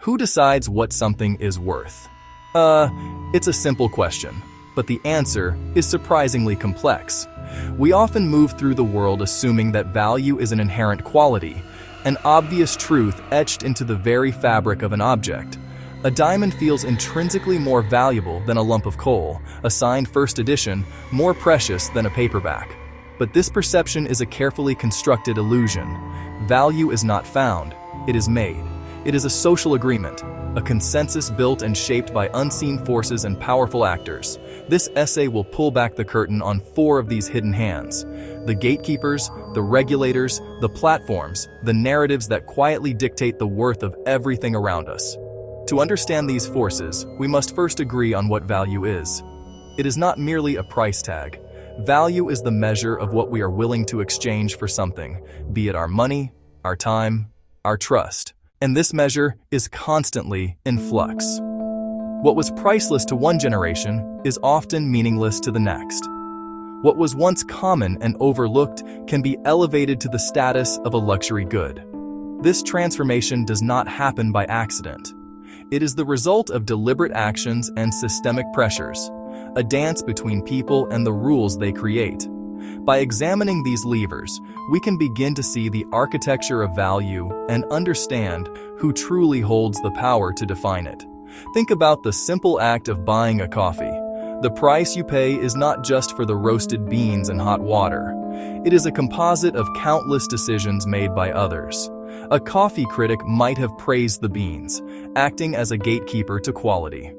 Who decides what something is worth? It's a simple question, but the answer is surprisingly complex. We often move through the world assuming that value is an inherent quality, an obvious truth etched into the very fabric of an object. A diamond feels intrinsically more valuable than a lump of coal, a signed first edition more precious than a paperback. But this perception is a carefully constructed illusion. Value is not found, it is made. It is a social agreement, a consensus built and shaped by unseen forces and powerful actors. This essay will pull back the curtain on 4 of these hidden hands: the gatekeepers, the regulators, the platforms, the narratives that quietly dictate the worth of everything around us. To understand these forces, we must first agree on what value is. It is not merely a price tag. Value is the measure of what we are willing to exchange for something, be it our money, our time, our trust. And this measure is constantly in flux. What was priceless to one generation is often meaningless to the next. What was once common and overlooked can be elevated to the status of a luxury good. This transformation does not happen by accident. It is the result of deliberate actions and systemic pressures, a dance between people and the rules they create. By examining these levers, we can begin to see the architecture of value and understand who truly holds the power to define it. Think about the simple act of buying a coffee. The price you pay is not just for the roasted beans and hot water. It is a composite of countless decisions made by others. A coffee critic might have praised the beans, acting as a gatekeeper to quality.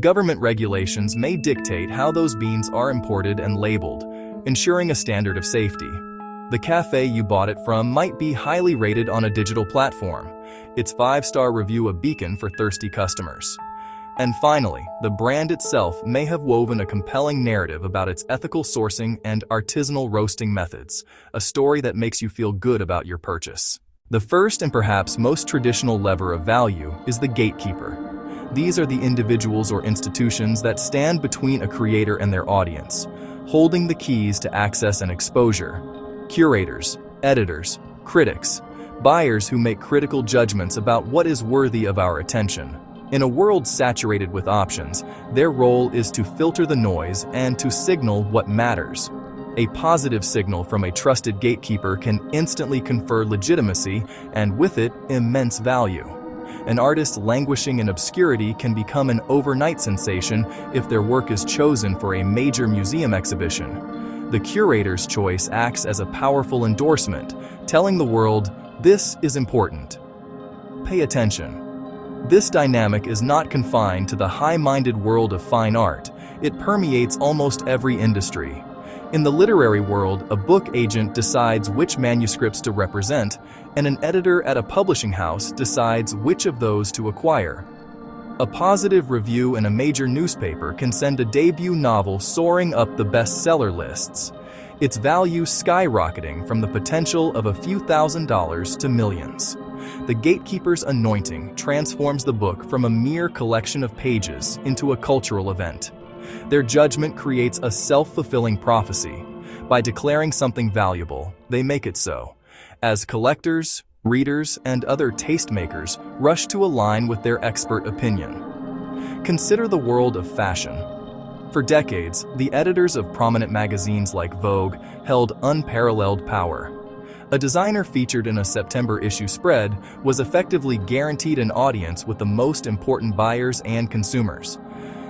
Government regulations may dictate how those beans are imported and labeled, ensuring a standard of safety. The cafe you bought it from might be highly rated on a digital platform, its 5-star review a beacon for thirsty customers. And finally, the brand itself may have woven a compelling narrative about its ethical sourcing and artisanal roasting methods, a story that makes you feel good about your purchase. The first and perhaps most traditional lever of value is the gatekeeper. These are the individuals or institutions that stand between a creator and their audience, holding the keys to access and exposure. Curators, editors, critics, buyers who make critical judgments about what is worthy of our attention. In a world saturated with options, their role is to filter the noise and to signal what matters. A positive signal from a trusted gatekeeper can instantly confer legitimacy and, with it, immense value. An artist languishing in obscurity can become an overnight sensation if their work is chosen for a major museum exhibition. The curator's choice acts as a powerful endorsement, telling the world, "This is important. Pay attention." This dynamic is not confined to the high-minded world of fine art. It permeates almost every industry. In the literary world, a book agent decides which manuscripts to represent, and an editor at a publishing house decides which of those to acquire. A positive review in a major newspaper can send a debut novel soaring up the bestseller lists, its value skyrocketing from the potential of a few $1,000s to millions. The gatekeeper's anointing transforms the book from a mere collection of pages into a cultural event. Their judgment creates a self-fulfilling prophecy. By declaring something valuable, they make it so. As collectors, readers, and other tastemakers rush to align with their expert opinion. Consider the world of fashion. For decades, the editors of prominent magazines like Vogue held unparalleled power. A designer featured in a September issue spread was effectively guaranteed an audience with the most important buyers and consumers.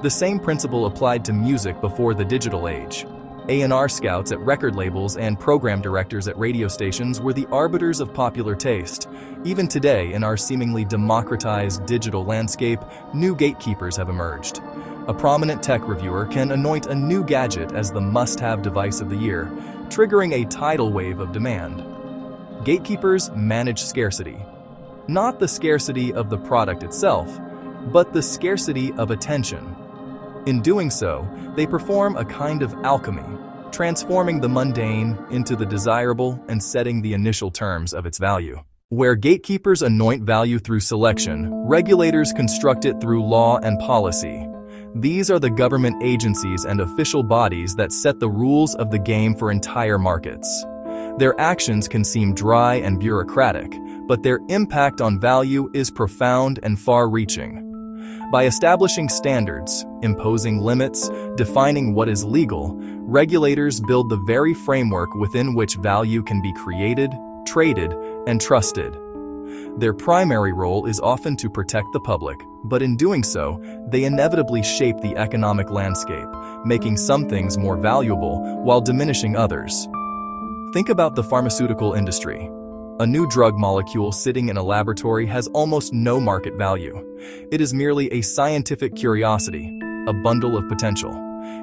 The same principle applied to music before the digital age. A&R scouts at record labels and program directors at radio stations were the arbiters of popular taste. Even today, in our seemingly democratized digital landscape, new gatekeepers have emerged. A prominent tech reviewer can anoint a new gadget as the must-have device of the year, triggering a tidal wave of demand. Gatekeepers manage scarcity. Not the scarcity of the product itself, but the scarcity of attention. In doing so, they perform a kind of alchemy, transforming the mundane into the desirable and setting the initial terms of its value. Where gatekeepers anoint value through selection, regulators construct it through law and policy. These are the government agencies and official bodies that set the rules of the game for entire markets. Their actions can seem dry and bureaucratic, but their impact on value is profound and far-reaching. By establishing standards, imposing limits, defining what is legal, regulators build the very framework within which value can be created, traded, and trusted. Their primary role is often to protect the public, but in doing so, they inevitably shape the economic landscape, making some things more valuable while diminishing others. Think about the pharmaceutical industry. A new drug molecule sitting in a laboratory has almost no market value. It is merely a scientific curiosity, a bundle of potential.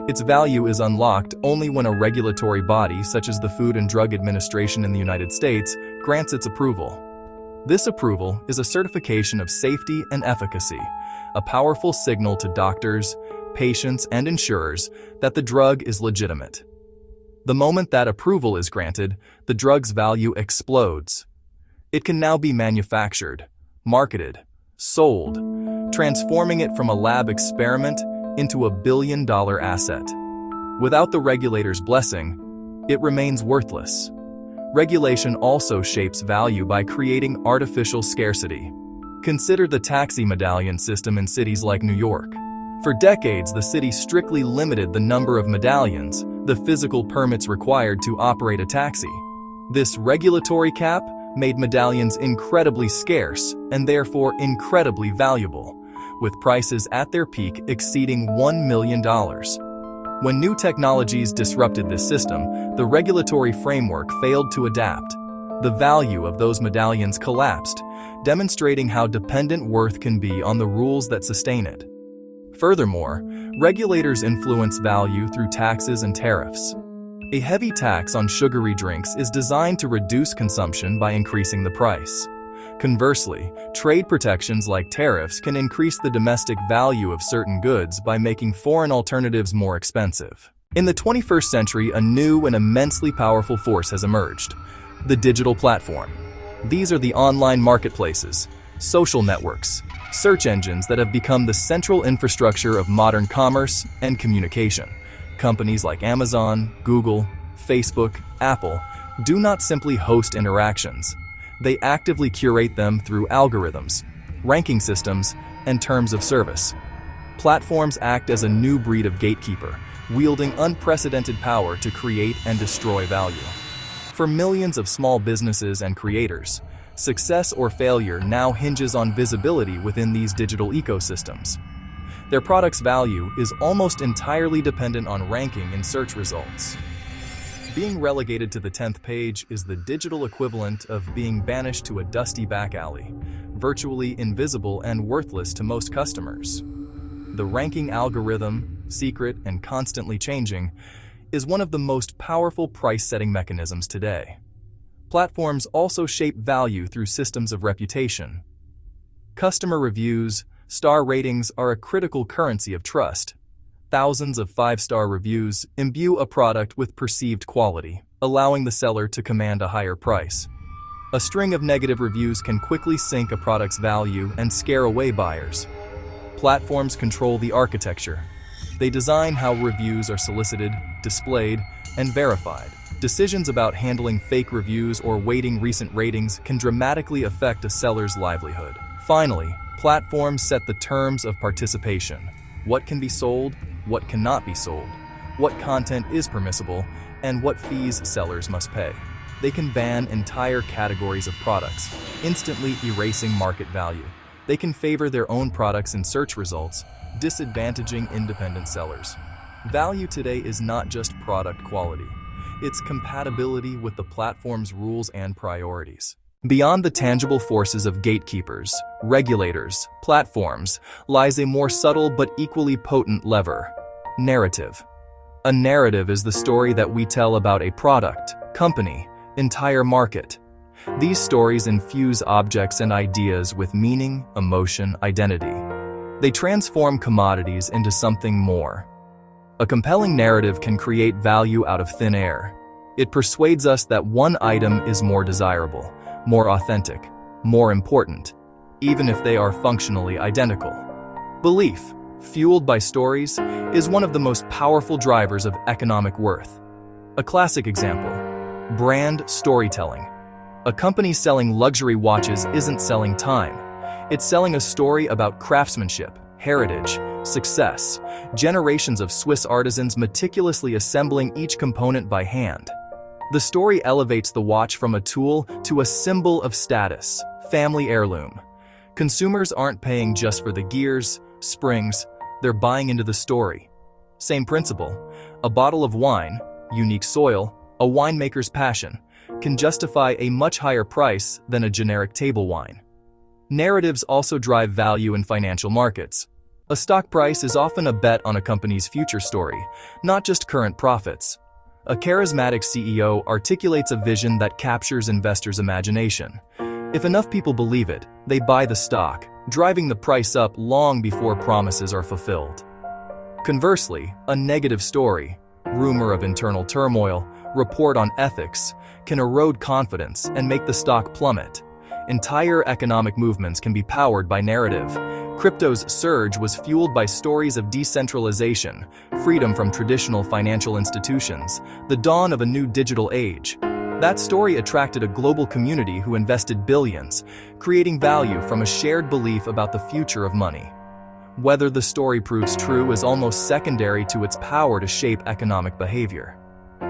Its value is unlocked only when a regulatory body, such as the Food and Drug Administration in the United States, grants its approval. This approval is a certification of safety and efficacy, a powerful signal to doctors, patients, and insurers that the drug is legitimate. The moment that approval is granted, the drug's value explodes. It can now be manufactured, marketed, sold, transforming it from a lab experiment into a billion-dollar asset. Without the regulator's blessing, it remains worthless. Regulation also shapes value by creating artificial scarcity. Consider the taxi medallion system in cities like New York. For decades, the city strictly limited the number of medallions, the physical permits required to operate a taxi. This regulatory cap made medallions incredibly scarce and therefore incredibly valuable, with prices at their peak exceeding $1 million. When new technologies disrupted this system, the regulatory framework failed to adapt. The value of those medallions collapsed, demonstrating how dependent worth can be on the rules that sustain it. Furthermore, regulators influence value through taxes and tariffs. A heavy tax on sugary drinks is designed to reduce consumption by increasing the price. Conversely, trade protections like tariffs can increase the domestic value of certain goods by making foreign alternatives more expensive. In the 21st century, a new and immensely powerful force has emerged: the digital platform. These are the online marketplaces, social networks, search engines that have become the central infrastructure of modern commerce and communication. Companies like Amazon, Google, Facebook, Apple do not simply host interactions. They actively curate them through algorithms, ranking systems, and terms of service. Platforms act as a new breed of gatekeeper, wielding unprecedented power to create and destroy value. For millions of small businesses and creators, success or failure now hinges on visibility within these digital ecosystems. Their product's value is almost entirely dependent on ranking in search results. Being relegated to the 10th page is the digital equivalent of being banished to a dusty back alley, virtually invisible and worthless to most customers. The ranking algorithm, secret and constantly changing, is one of the most powerful price-setting mechanisms today. Platforms also shape value through systems of reputation. Customer reviews, star ratings are a critical currency of trust. Thousands of 5-star reviews imbue a product with perceived quality, allowing the seller to command a higher price. A string of negative reviews can quickly sink a product's value and scare away buyers. Platforms control the architecture. They design how reviews are solicited, displayed, and verified. Decisions about handling fake reviews or weighting recent ratings can dramatically affect a seller's livelihood. Finally, platforms set the terms of participation. What can be sold, what cannot be sold, what content is permissible, and what fees sellers must pay. They can ban entire categories of products, instantly erasing market value. They can favor their own products in search results, disadvantaging independent sellers. Value today is not just product quality. It's compatibility with the platform's rules and priorities. Beyond the tangible forces of gatekeepers, regulators, platforms, lies a more subtle but equally potent lever: narrative. A narrative is the story that we tell about a product, company, entire market. These stories infuse objects and ideas with meaning, emotion, identity. They transform commodities into something more. A compelling narrative can create value out of thin air. It persuades us that one item is more desirable, more authentic, more important, even if they are functionally identical. Belief, fueled by stories, is one of the most powerful drivers of economic worth. A classic example: brand storytelling. A company selling luxury watches isn't selling time. It's selling a story about craftsmanship, heritage, success, generations of Swiss artisans meticulously assembling each component by hand. The story elevates the watch from a tool to a symbol of status, family heirloom. Consumers aren't paying just for the gears, springs, they're buying into the story. Same principle. A bottle of wine, unique soil, a winemaker's passion, can justify a much higher price than a generic table wine. Narratives also drive value in financial markets. A stock price is often a bet on a company's future story, not just current profits. A charismatic CEO articulates a vision that captures investors' imagination. If enough people believe it, they buy the stock, driving the price up long before promises are fulfilled. Conversely, a negative story, rumor of internal turmoil, report on ethics, can erode confidence and make the stock plummet. Entire economic movements can be powered by narrative. Crypto's surge was fueled by stories of decentralization, freedom from traditional financial institutions, the dawn of a new digital age. That story attracted a global community who invested billions, creating value from a shared belief about the future of money. Whether the story proves true is almost secondary to its power to shape economic behavior.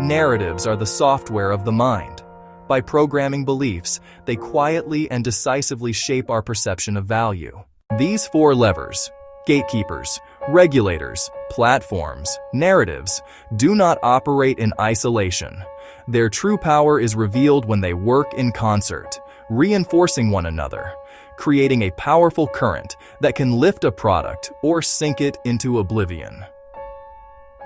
Narratives are the software of the mind. By programming beliefs, they quietly and decisively shape our perception of value. These four levers, gatekeepers, regulators, platforms, narratives, do not operate in isolation. Their true power is revealed when they work in concert, reinforcing one another, creating a powerful current that can lift a product or sink it into oblivion.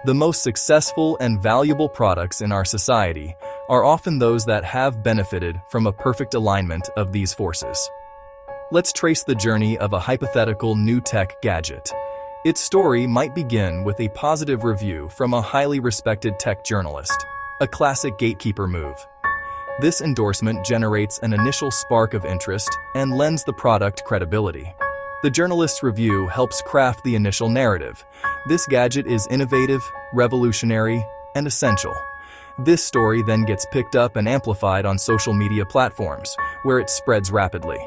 The most successful and valuable products in our society are often those that have benefited from a perfect alignment of these forces. Let's trace the journey of a hypothetical new tech gadget. Its story might begin with a positive review from a highly respected tech journalist, a classic gatekeeper move. This endorsement generates an initial spark of interest and lends the product credibility. The journalist's review helps craft the initial narrative. This gadget is innovative, revolutionary, and essential. This story then gets picked up and amplified on social media platforms, where it spreads rapidly.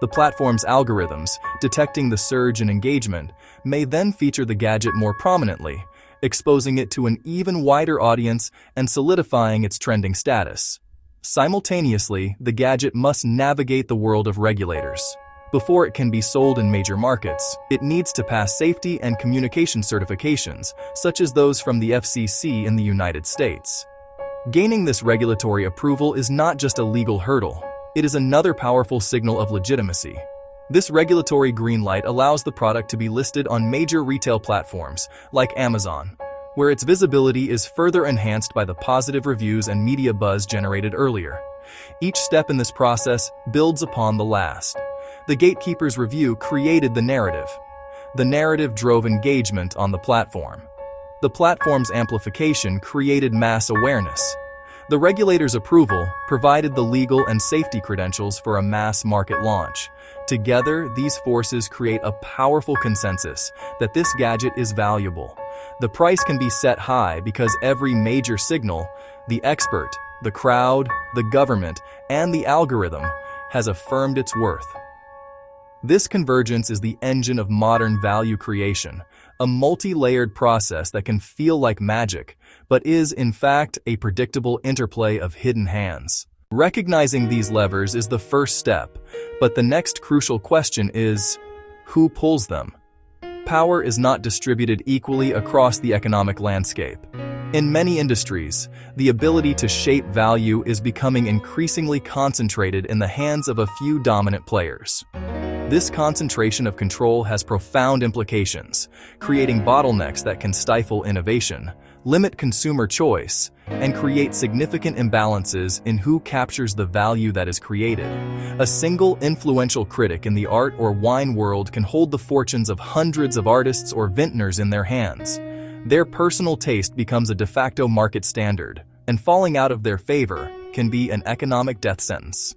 The platform's algorithms, detecting the surge in engagement, may then feature the gadget more prominently, exposing it to an even wider audience and solidifying its trending status. Simultaneously, the gadget must navigate the world of regulators. Before it can be sold in major markets, it needs to pass safety and communication certifications, such as those from the FCC in the United States. Gaining this regulatory approval is not just a legal hurdle, it is another powerful signal of legitimacy. This regulatory green light allows the product to be listed on major retail platforms, like Amazon, where its visibility is further enhanced by the positive reviews and media buzz generated earlier. Each step in this process builds upon the last. The gatekeeper's review created the narrative. The narrative drove engagement on the platform. The platform's amplification created mass awareness. The regulator's approval provided the legal and safety credentials for a mass market launch. Together, these forces create a powerful consensus that this gadget is valuable. The price can be set high because every major signal, the expert, the crowd, the government, and the algorithm, has affirmed its worth. This convergence is the engine of modern value creation, a multi-layered process that can feel like magic, but is, in fact, a predictable interplay of hidden hands. Recognizing these levers is the first step, but the next crucial question is, who pulls them? Power is not distributed equally across the economic landscape. In many industries, the ability to shape value is becoming increasingly concentrated in the hands of a few dominant players. This concentration of control has profound implications, creating bottlenecks that can stifle innovation, limit consumer choice, and create significant imbalances in who captures the value that is created. A single influential critic in the art or wine world can hold the fortunes of hundreds of artists or vintners in their hands. Their personal taste becomes a de facto market standard, and falling out of their favor can be an economic death sentence.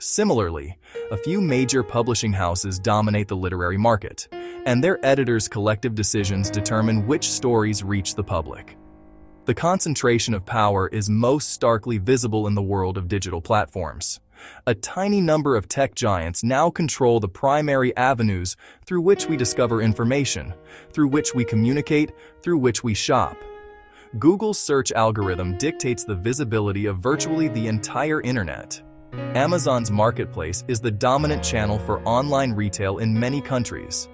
Similarly, a few major publishing houses dominate the literary market, and their editors' collective decisions determine which stories reach the public. The concentration of power is most starkly visible in the world of digital platforms. A tiny number of tech giants now control the primary avenues through which we discover information, through which we communicate, through which we shop. Google's search algorithm dictates the visibility of virtually the entire internet. Amazon's marketplace is the dominant channel for online retail in many countries.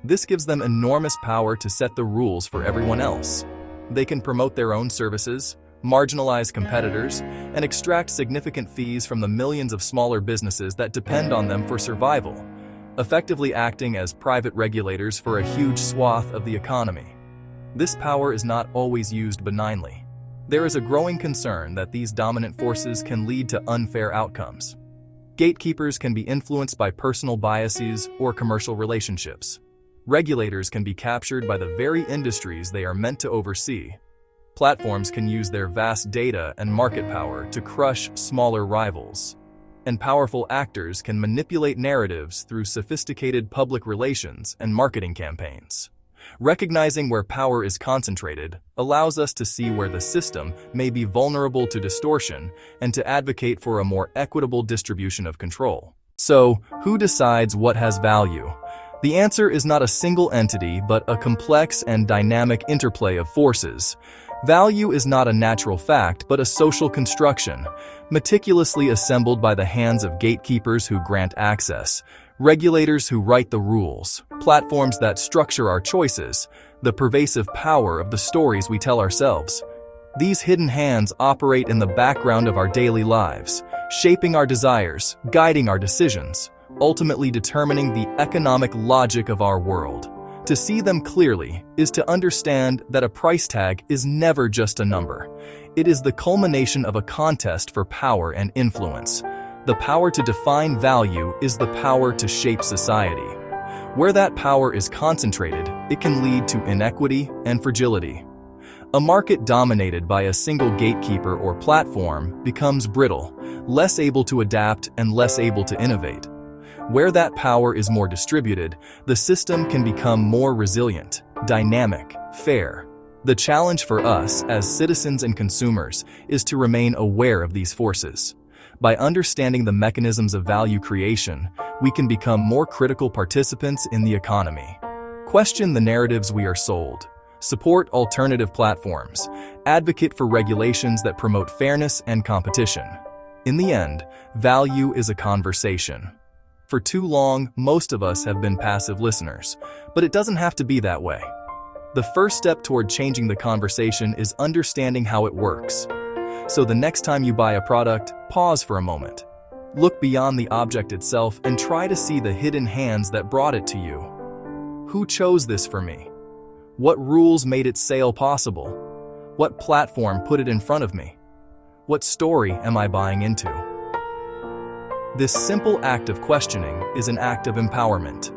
This gives them enormous power to set the rules for everyone else. They can promote their own services, marginalize competitors, and extract significant fees from the millions of smaller businesses that depend on them for survival, effectively acting as private regulators for a huge swath of the economy. This power is not always used benignly. There is a growing concern that these dominant forces can lead to unfair outcomes. Gatekeepers can be influenced by personal biases or commercial relationships. Regulators can be captured by the very industries they are meant to oversee. Platforms can use their vast data and market power to crush smaller rivals. And powerful actors can manipulate narratives through sophisticated public relations and marketing campaigns. Recognizing where power is concentrated allows us to see where the system may be vulnerable to distortion and to advocate for a more equitable distribution of control. So, who decides what has value? The answer is not a single entity, but a complex and dynamic interplay of forces. Value is not a natural fact, but a social construction, meticulously assembled by the hands of gatekeepers who grant access, regulators who write the rules, platforms that structure our choices, the pervasive power of the stories we tell ourselves. These hidden hands operate in the background of our daily lives, shaping our desires, guiding our decisions, ultimately determining the economic logic of our world. To see them clearly is to understand that a price tag is never just a number. It is the culmination of a contest for power and influence. The power to define value is the power to shape society. Where that power is concentrated, it can lead to inequity and fragility. A market dominated by a single gatekeeper or platform becomes brittle, less able to adapt and less able to innovate. Where that power is more distributed, the system can become more resilient, dynamic, fair. The challenge for us as citizens and consumers is to remain aware of these forces. By understanding the mechanisms of value creation, we can become more critical participants in the economy. Question the narratives we are sold. Support alternative platforms. Advocate for regulations that promote fairness and competition. In the end, value is a conversation. For too long, most of us have been passive listeners, but it doesn't have to be that way. The first step toward changing the conversation is understanding how it works. So the next time you buy a product, pause for a moment. Look beyond the object itself and try to see the hidden hands that brought it to you. Who chose this for me? What rules made its sale possible? What platform put it in front of me? What story am I buying into? This simple act of questioning is an act of empowerment.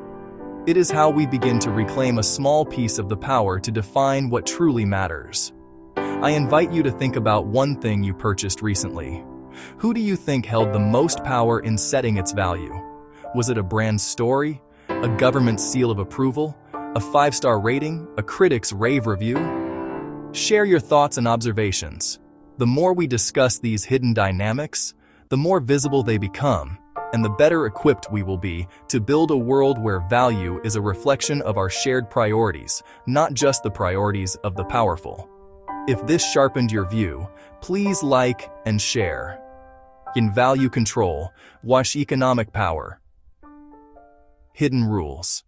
It is how we begin to reclaim a small piece of the power to define what truly matters. I invite you to think about one thing you purchased recently. Who do you think held the most power in setting its value? Was it a brand's story, a government seal of approval, a 5-star rating, a critic's rave review? Share your thoughts and observations. The more we discuss these hidden dynamics, the more visible they become, and the better equipped we will be to build a world where value is a reflection of our shared priorities, not just the priorities of the powerful. If this sharpened your view, please like and share. In value control, watch economic power. Hidden rules.